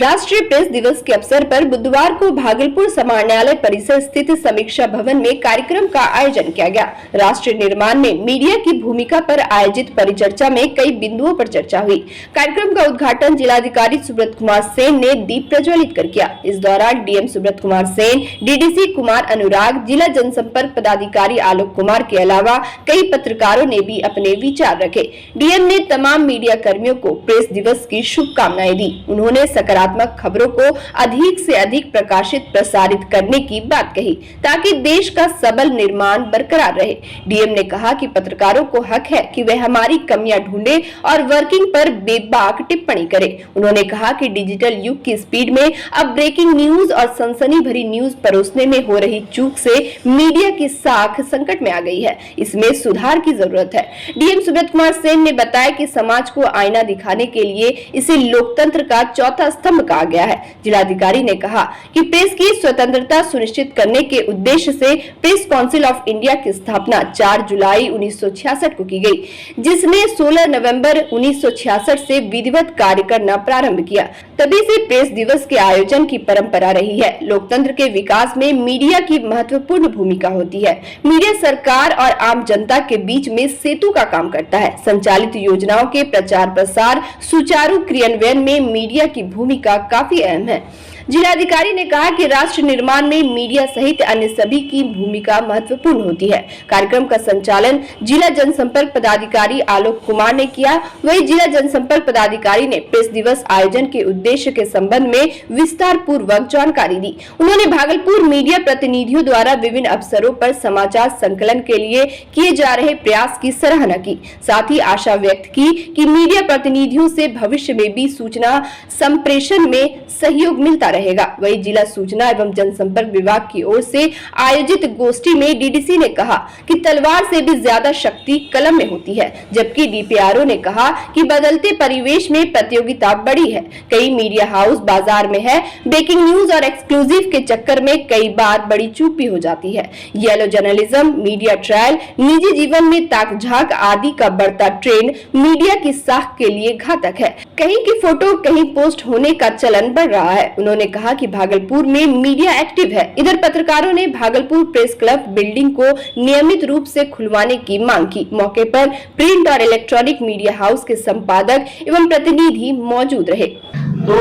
राष्ट्रीय प्रेस दिवस के अवसर पर बुधवार को भागलपुर समाहरणालय परिसर स्थित समीक्षा भवन में कार्यक्रम का आयोजन किया गया। राष्ट्र निर्माण में मीडिया की भूमिका पर आयोजित परिचर्चा में कई बिंदुओं पर चर्चा हुई। कार्यक्रम का उद्घाटन जिलाधिकारी सुब्रत कुमार सेन ने दीप प्रज्वलित कर किया। इस दौरान डीएम सुब्रत कुमार सेन, डीडीसी कुमार अनुराग, जिला जनसंपर्क पदाधिकारी आलोक कुमार के अलावा कई पत्रकारों ने भी अपने विचार रखे। डीएम ने तमाम मीडिया कर्मियों को प्रेस दिवस की शुभकामनाएं दी। उन्होंने सकारात्मक खबरों को अधिक से अधिक प्रकाशित प्रसारित करने की बात कही ताकि देश का सबल निर्माण बरकरार रहे। डीएम ने कहा कि पत्रकारों को हक है कि वे हमारी कमियां ढूंढे और वर्किंग पर बेबाक टिप्पणी करें। उन्होंने कहा कि डिजिटल युग की स्पीड में अब ब्रेकिंग न्यूज और सनसनी भरी न्यूज परोसने में हो रही चूक से मीडिया की साख संकट में आ गई है। इसमें सुधार की जरूरत है। डीएम सुब्रत कुमार सेन ने बताया कि समाज को आईना दिखाने के लिए इसे लोकतंत्र का चौथा स्तंभ कहा गया है। जिलाधिकारी ने कहा कि प्रेस की स्वतंत्रता सुनिश्चित करने के उद्देश्य से प्रेस काउंसिल ऑफ इंडिया की स्थापना 4 जुलाई 1966 को की गई, जिसने 16 नवंबर 1966 से विधिवत कार्य करना प्रारंभ किया। तभी से प्रेस दिवस के आयोजन की परंपरा रही है। लोकतंत्र के विकास में मीडिया की महत्वपूर्ण भूमिका होती है। मीडिया सरकार और आम जनता के बीच में सेतु का काम करता है। संचालित योजनाओं के प्रचार प्रसार सुचारू क्रियान्वयन में मीडिया की भूमिका काफी अहम है। जिलाधिकारी ने कहा कि राष्ट्र निर्माण में मीडिया सहित अन्य सभी की भूमिका महत्वपूर्ण होती है। कार्यक्रम का संचालन जिला जनसंपर्क पदाधिकारी आलोक कुमार ने किया। वहीं जिला जनसंपर्क पदाधिकारी ने प्रेस दिवस आयोजन के उद्देश्य के संबंध में विस्तार पूर्वक जानकारी दी। उन्होंने भागलपुर मीडिया प्रतिनिधियों द्वारा विभिन्न अवसरों पर समाचार संकलन के लिए किए जा रहे प्रयास की सराहना की। साथ ही आशा व्यक्त की कि मीडिया प्रतिनिधियों से भविष्य में भी सूचना संप्रेषण में सहयोग मिलता रहेगा। वहीं जिला सूचना एवं जनसंपर्क विभाग की ओर से आयोजित गोष्ठी में डीडीसी ने कहा कि तलवार से भी ज्यादा शक्ति कलम में होती है, जबकि डीपीआरओ ने कहा कि बदलते परिवेश में प्रतियोगिता बड़ी है। कई मीडिया हाउस बाजार में है। ब्रेकिंग न्यूज और एक्सक्लूसिव के चक्कर में कई बार बड़ी चूक भी हो जाती है। येलो जर्नलिज्म, मीडिया ट्रायल, निजी जीवन में ताक झांक आदि का बढ़ता ट्रेंड मीडिया की साख के लिए घातक है। कहीं की फोटो कहीं पोस्ट होने का चलन बढ़ रहा है। उन्होंने कहा कि भागलपुर में मीडिया एक्टिव है। इधर पत्रकारों ने भागलपुर प्रेस क्लब बिल्डिंग को नियमित रूप से खुलवाने की मांग की। मौके पर प्रिंट और इलेक्ट्रॉनिक मीडिया हाउस के संपादक एवं प्रतिनिधि मौजूद रहे। तो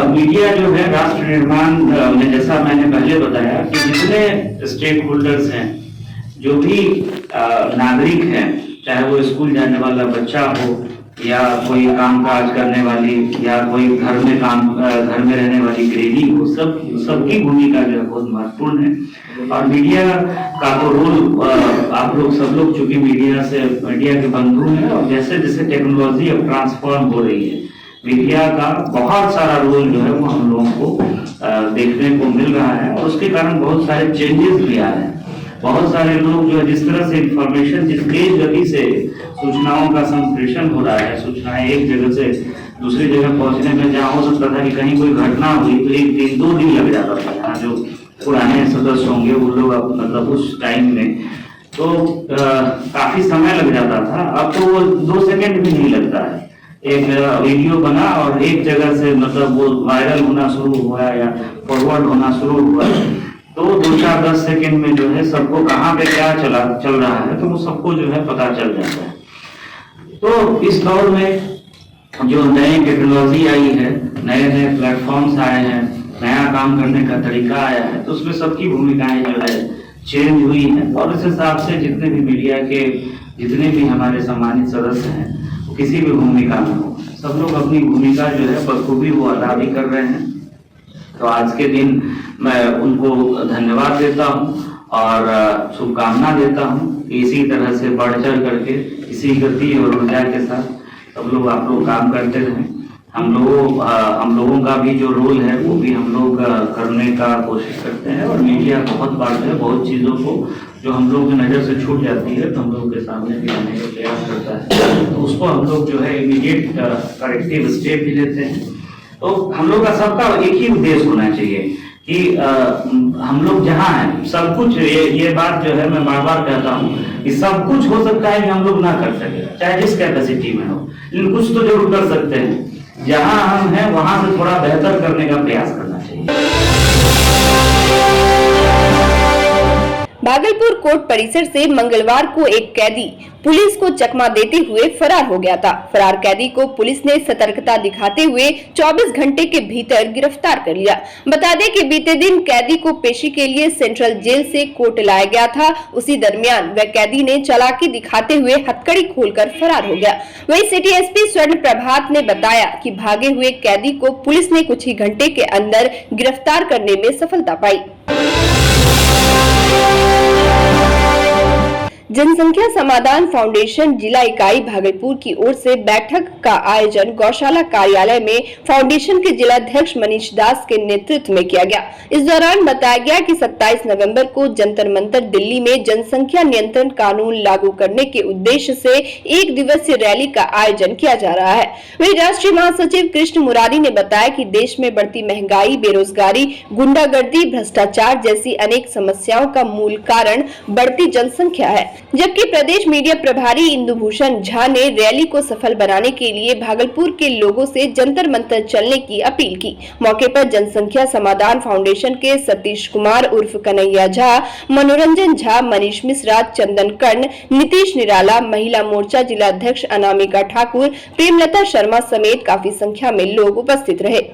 मीडिया जो है राष्ट्र निर्माण में, जैसा मैंने पहले बताया कि जितने स्टेक होल्डर्स हैं, जो भी नागरिक हैं, चाहे वो स्कूल जाने वाला बच्चा हो या कोई काम काज करने वाली या कोई घर में रहने वाली गृहिणी हो, सबकी भूमिका जो है बहुत महत्वपूर्ण है। और मीडिया का तो रोल, आप लोग सब लोग चूंकि मीडिया के बंधु हैं, और जैसे जैसे टेक्नोलॉजी अब ट्रांसफॉर्म हो रही है, मीडिया का बहुत सारा रोल जो है वो हम लोगों को देखने को मिल रहा है। और उसके कारण बहुत सारे चेंजेस भी आ रहे हैं। बहुत सारे लोग जो है जिस तरह से इंफॉर्मेशन, जिस तेज गति से सूचनाओं का संप्रेषण हो रहा है, सूचनाएं एक जगह से दूसरी जगह पहुंचने में जहाँ हो सकता था कि कहीं कोई घटना हुई तो 1 दिन 2 दिन लग जाता था। यहाँ जो पुराने सदस्य होंगे वो लोग मतलब उस टाइम में तो काफी समय लग जाता था। अब तो वो 2 सेकंड भी नहीं लगता है। एक वीडियो बना और एक जगह से मतलब वो वायरल होना शुरू हुआ या फॉरवर्ड होना शुरू हुआ तो 2-4-10 सेकंड में जो है सबको कहाँ पे क्या चल रहा है तो वो सबको जो है पता चल जाता है। तो इस दौर में जो नई टेक्नोलॉजी आई है, नए प्लेटफॉर्म्स आए हैं, नया काम करने का तरीका आया है, तो उसमें सबकी भूमिकाएं जो है चेंज हुई है। और इस हिसाब से जितने भी मीडिया के जितने भी हमारे सम्मानित सदस्य हैं, वो किसी भी भूमिका में हो, सब लोग अपनी भूमिका जो है बखूबी वो अदा भी कर रहे हैं। तो आज के दिन मैं उनको धन्यवाद देता हूं और शुभकामना देता हूं कि इसी तरह से बढ़ चढ़ करके इसी गति और ऊर्जा के साथ सब लोग आप लोग काम करते रहें। हम लोगों का भी जो रोल है वो भी हम लोग करने का कोशिश करते हैं। और मीडिया बहुत बार है, बहुत चीज़ों को जो हम लोग की नज़र से छूट जाती है तो हम लोग के सामने भी आने का प्रयास करता है। तो उसको हम लोग जो है इमीडिएट करेक्टिव स्टेप भी लेते हैं। तो हम लोग का सबका एक ही उद्देश्य होना चाहिए कि हम लोग जहाँ हैं सब कुछ, ये बात जो है मैं बार बार कहता हूँ कि सब कुछ हो सकता है कि हम लोग ना कर सके, चाहे जिस कैपेसिटी में हो, लेकिन कुछ तो जरूर कर सकते हैं। जहाँ हम हैं वहां से थोड़ा बेहतर करने का प्रयास करना चाहिए। भागलपुर कोर्ट परिसर से मंगलवार को एक कैदी पुलिस को चकमा देते हुए फरार हो गया था। फरार कैदी को पुलिस ने सतर्कता दिखाते हुए 24 घंटे के भीतर गिरफ्तार कर लिया। बता दें कि बीते दिन कैदी को पेशी के लिए सेंट्रल जेल से कोर्ट लाया गया था। उसी दरमियान वह कैदी ने चालाकी दिखाते हुए हथकड़ी खोलकर फरार हो गया। वहीं सिटी एसपी स्वर्ण प्रभात ने बताया कि भागे हुए कैदी को पुलिस ने कुछ ही घंटे के अंदर गिरफ्तार करने में सफलता पाई। जनसंख्या समाधान फाउंडेशन जिला इकाई भागलपुर की ओर से बैठक का आयोजन गौशाला कार्यालय में फाउंडेशन के जिलाध्यक्ष मनीष दास के नेतृत्व में किया गया। इस दौरान बताया गया कि 27 नवंबर को जंतर मंतर दिल्ली में जनसंख्या नियंत्रण कानून लागू करने के उद्देश्य से 1 दिवसीय रैली का आयोजन किया जा रहा है। वहीं राष्ट्रीय महासचिव कृष्ण मुरारी ने बताया कि देश में बढ़ती महंगाई, बेरोजगारी, गुंडागर्दी, भ्रष्टाचार जैसी अनेक समस्याओं का मूल कारण बढ़ती जनसंख्या है। जबकि प्रदेश मीडिया प्रभारी इंदु भूषण झा ने रैली को सफल बनाने के लिए भागलपुर के लोगों से जंतर मंतर चलने की अपील की। मौके पर जनसंख्या समाधान फाउंडेशन के सतीश कुमार उर्फ कन्हैया झा, मनोरंजन झा, मनीष मिश्रा, चंदन कर्ण, नीतीश निराला, महिला मोर्चा जिलाध्यक्ष अनामिका ठाकुर, प्रेमलता शर्मा समेत काफी संख्या में लोग उपस्थित रहे।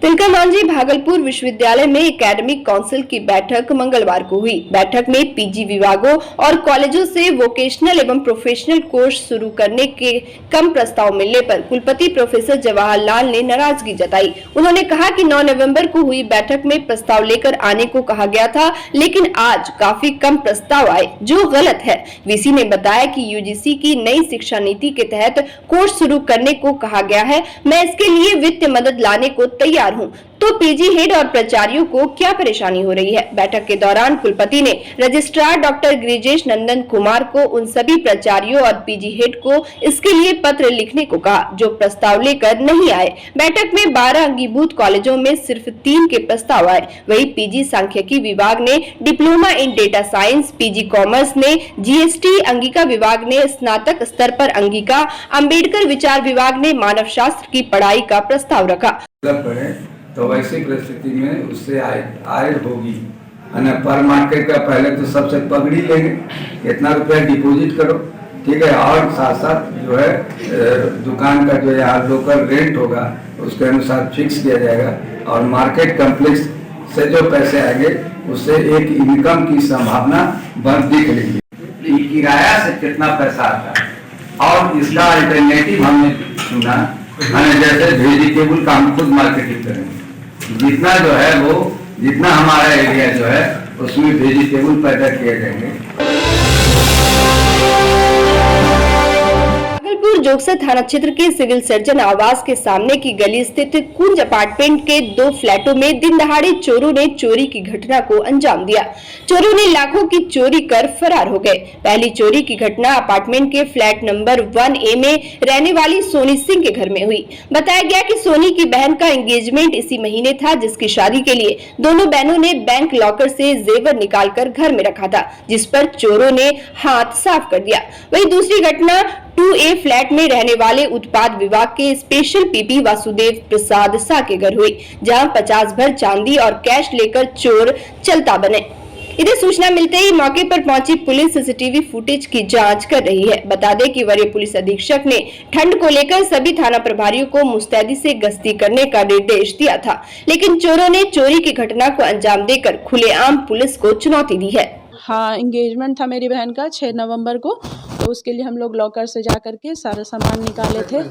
तिलकामांझी भागलपुर विश्वविद्यालय में एकेडमिक काउंसिल की बैठक मंगलवार को हुई। बैठक में पीजी विभागों और कॉलेजों से वोकेशनल एवं प्रोफेशनल कोर्स शुरू करने के कम प्रस्ताव मिलने पर कुलपति प्रोफेसर जवाहरलाल ने नाराजगी जताई। उन्होंने कहा कि 9 नवंबर को हुई बैठक में प्रस्ताव लेकर आने को कहा गया था, लेकिन आज काफी कम प्रस्ताव आए, जो गलत है। वीसी ने बताया कि यूजीसी की नई शिक्षा नीति के तहत कोर्स शुरू करने को कहा गया है। मैं इसके लिए वित्तीय मदद लाने को तैयार हूं, तो पीजी हेड और प्राचार्यों को क्या परेशानी हो रही है। बैठक के दौरान कुलपति ने रजिस्ट्रार डॉक्टर गिरिजेश नंदन कुमार को उन सभी प्राचार्यों और पीजी हेड को इसके लिए पत्र लिखने को कहा जो प्रस्ताव लेकर नहीं आए। बैठक में 12 अंगीभूत कॉलेजों में सिर्फ 3 के प्रस्ताव आए। वही पीजी सांख्यिकी विभाग ने diploma in data science, PG commerce ने जीएसटी, अंगिका विभाग ने स्नातक स्तर पर अंगिका, अम्बेडकर विचार विभाग ने मानव शास्त्र की पढ़ाई का प्रस्ताव रखा। तो वैसी परिस्थिति में उससे आय होगी। पर मार्केट का पहले तो सबसे पगड़ी लेंगे, इतना रुपया डिपॉजिट करो, ठीक है, और साथ साथ जो है दुकान का जो यहाँ लोकल रेंट होगा उसके अनुसार फिक्स किया जाएगा और मार्केट कम्प्लेक्स से जो पैसे आएंगे उससे एक इनकम की संभावना दिख रही है। किराया से कितना पैसा आता है और इसका अल्टरनेटिव हमने सुना जैसे वेजिटेबल का हम खुद मार्केटिंग करेंगे, जितना जो है वो जितना हमारा एरिया जो है उसमें वेजिटेबल पैदा किए जाएंगे। भागलपुर जोगसा थाना क्षेत्र के सिविल सर्जन आवास के सामने की गली स्थित कुंज अपार्टमेंट के 2 फ्लैटों में दिन दहाड़े चोरों ने चोरी की घटना को अंजाम दिया। चोरों ने लाखों की चोरी कर फरार हो गए। पहली चोरी की घटना अपार्टमेंट के फ्लैट नंबर 1A में रहने वाली सोनी सिंह के घर में हुई। बताया गया कि सोनी की बहन का एंगेजमेंट इसी महीने था, जिसकी शादी के लिए दोनों बहनों ने बैंक लॉकर से जेवर निकालकर घर में रखा था, जिस पर चोरों ने हाथ साफ कर दिया। वहीं दूसरी घटना 2A फ्लैट में रहने वाले उत्पाद विभाग के स्पेशल पीपी वासुदेव प्रसाद सा के घर हुई, जहां 50 भर चांदी और कैश लेकर चोर चलता बने। इधर सूचना मिलते ही मौके पर पहुंची पुलिस सीसीटीवी फुटेज की जांच कर रही है। बता दें कि वरीय पुलिस अधीक्षक ने ठंड को लेकर सभी थाना प्रभारियों को मुस्तैदी से गश्ती करने का निर्देश दिया था, लेकिन चोरों ने चोरी की घटना को अंजाम देकर खुलेआम पुलिस को चुनौती दी है। हाँ, एंगेजमेंट था मेरी बहन का 6 नवंबर को, तो उसके लिए हम लोग लॉकर से जा कर के सारा सामान निकाले थे।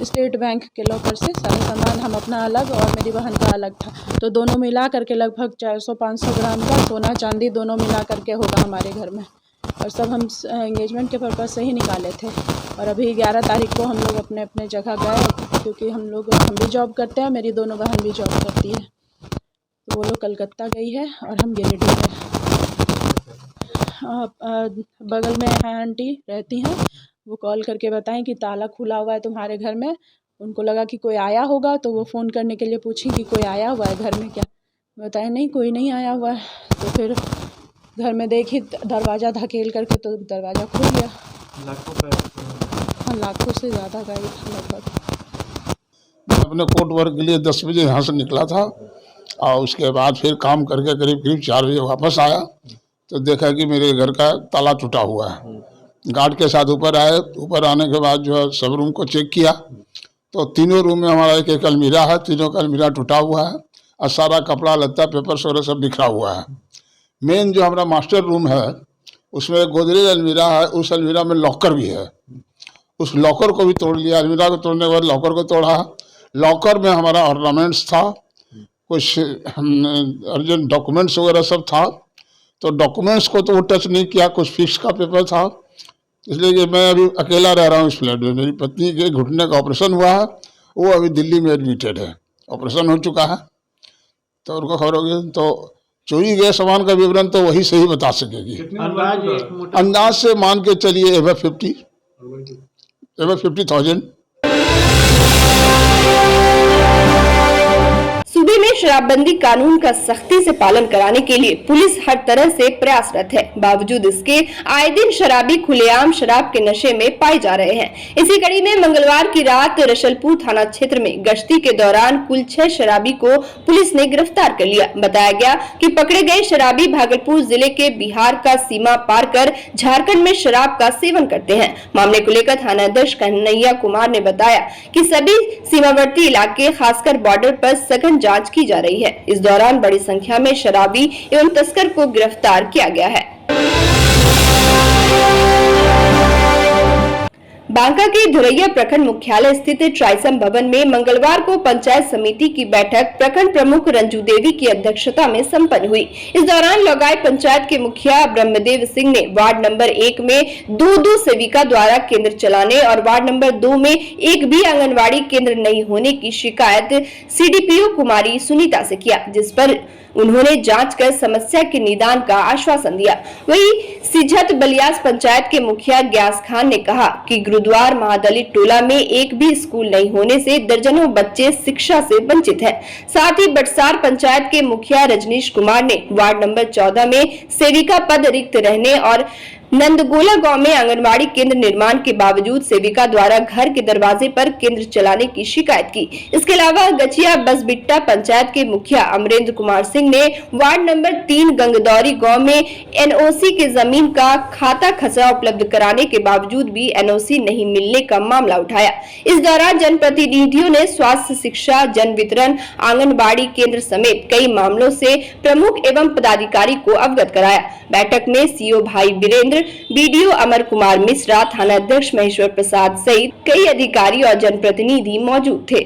स्टेट बैंक के लॉकर से सारा सामान हम अपना अलग और मेरी बहन का अलग था, तो दोनों मिला करके लगभग 400-500 ग्राम का सोना चांदी दोनों मिला करके होगा हमारे घर में। और सब हम एंगेजमेंट के पर्पज़ से ही निकाले थे। और अभी 11 तारीख को हम लोग अपने अपने जगह गए, क्योंकि हम भी जॉब करते हैं, मेरी दोनों बहन भी जॉब करती है, तो वो लोग कलकत्ता गई है और हम गिरिडीह है। बगल में है आंटी रहती हैं, वो कॉल करके बताएं कि ताला खुला हुआ है तुम्हारे घर में। उनको लगा कि कोई आया होगा, तो वो फ़ोन करने के लिए पूछी कि कोई आया हुआ है घर में क्या। बताया नहीं, कोई नहीं आया हुआ है। तो फिर घर में देखी दरवाज़ा धकेल करके, तो दरवाज़ा खुल गया। हाँ, लाखों से ज़्यादा गाड़ी था लगभग। मैं अपने कोर्ट वर्क के लिए 10 बजे यहाँ से निकला था और उसके बाद फिर काम करके करीब 4 बजे वापस आया, तो देखा कि मेरे घर का ताला टूटा हुआ है। गार्ड के साथ ऊपर आए। ऊपर आने के बाद जो है सब रूम को चेक किया, तो तीनों रूम में हमारा एक अलमीरा है, तीनों का अलमीरा टूटा हुआ है और सारा कपड़ा लत्ता पेपर्स वगैरह सब बिखरा हुआ है। मेन जो हमारा मास्टर रूम है उसमें एक गोदरेज अलमीरा है, उस अलमीरा में लॉकर भी है। उस लॉकर को भी तोड़ लिया। अलमीरा को तोड़ने के बाद लॉकर को तोड़ा। लॉकर में हमारा ऑर्नामेंट्स था, कुछ अर्जेंट डॉक्यूमेंट्स वगैरह सब था, तो डॉक्यूमेंट्स को तो वो टच नहीं किया। कुछ फिक्स का पेपर था, इसलिए कि मैं अभी अकेला रह रहा हूँ इस फ्लैट में। मेरी पत्नी के घुटने का ऑपरेशन हुआ है, वो अभी दिल्ली में एडमिटेड है, ऑपरेशन हो चुका है, तो उनको खबर होगी। तो चोरी गए सामान का विवरण तो वही सही बता सकेगी। अंदाज से मान के चलिए एवर 50,000। सूबे में शराबबंदी कानून का सख्ती से पालन कराने के लिए पुलिस हर तरह से प्रयासरत है। बावजूद इसके आए दिन शराबी खुलेआम शराब के नशे में पाए जा रहे हैं। इसी कड़ी में मंगलवार की रात रसलपुर थाना क्षेत्र में गश्ती के दौरान कुल 6 शराबी को पुलिस ने गिरफ्तार कर लिया। बताया गया कि पकड़े गए शराबी भागलपुर जिले के बिहार का सीमा पार कर झारखंड में शराब का सेवन करते हैं। मामले को लेकर थानाध्यक्ष कन्हैया कुमार ने बताया कि सभी सीमावर्ती इलाके खासकर बॉर्डर पर सघन जांच की जा रही है। इस दौरान बड़ी संख्या में शराबी एवं तस्कर को गिरफ्तार किया गया है। बांका के धुरैया प्रखंड मुख्यालय स्थित ट्राइसम भवन में मंगलवार को पंचायत समिति की बैठक प्रखंड प्रमुख रंजू देवी की अध्यक्षता में संपन्न हुई। इस दौरान लोगाई पंचायत के मुखिया ब्रह्मदेव सिंह ने वार्ड नंबर 1 में 2 सेविका द्वारा केंद्र चलाने और वार्ड नंबर 2 में एक भी आंगनवाड़ी केंद्र नहीं होने की शिकायत सीडीपीओ कुमारी सुनीता से किया, जिस पर उन्होंने जांच कर समस्या के निदान का आश्वासन दिया। वहीं सिझत बलियास पंचायत के मुखिया ग्यास खान ने कहा कि गुरुद्वार महादलित टोला में एक भी स्कूल नहीं होने से दर्जनों बच्चे शिक्षा से वंचित हैं। साथ ही बटसार पंचायत के मुखिया रजनीश कुमार ने वार्ड नंबर 14 में सेविका पद रिक्त रहने और नंदगोला गांव में आंगनवाड़ी केंद्र निर्माण के बावजूद सेविका द्वारा घर के दरवाजे पर केंद्र चलाने की शिकायत की। इसके अलावा गचिया बसबिट्टा पंचायत के मुखिया अमरेंद्र कुमार सिंह ने वार्ड नंबर 3 गंगदौरी गांव में एनओसी के जमीन का खाता खसरा उपलब्ध कराने के बावजूद भी एनओसी नहीं मिलने का मामला उठाया। इस दौरान जनप्रतिनिधियों ने स्वास्थ्य, शिक्षा, जन वितरण, आंगनबाड़ी केंद्र समेत कई मामलों से प्रमुख एवं पदाधिकारी को अवगत कराया। बैठक में सीओ भाई वीरेंद्र, बीडीओ अमर कुमार मिश्रा, थाना अध्यक्ष महेश्वर प्रसाद सहित कई अधिकारी और जनप्रतिनिधि मौजूद थे।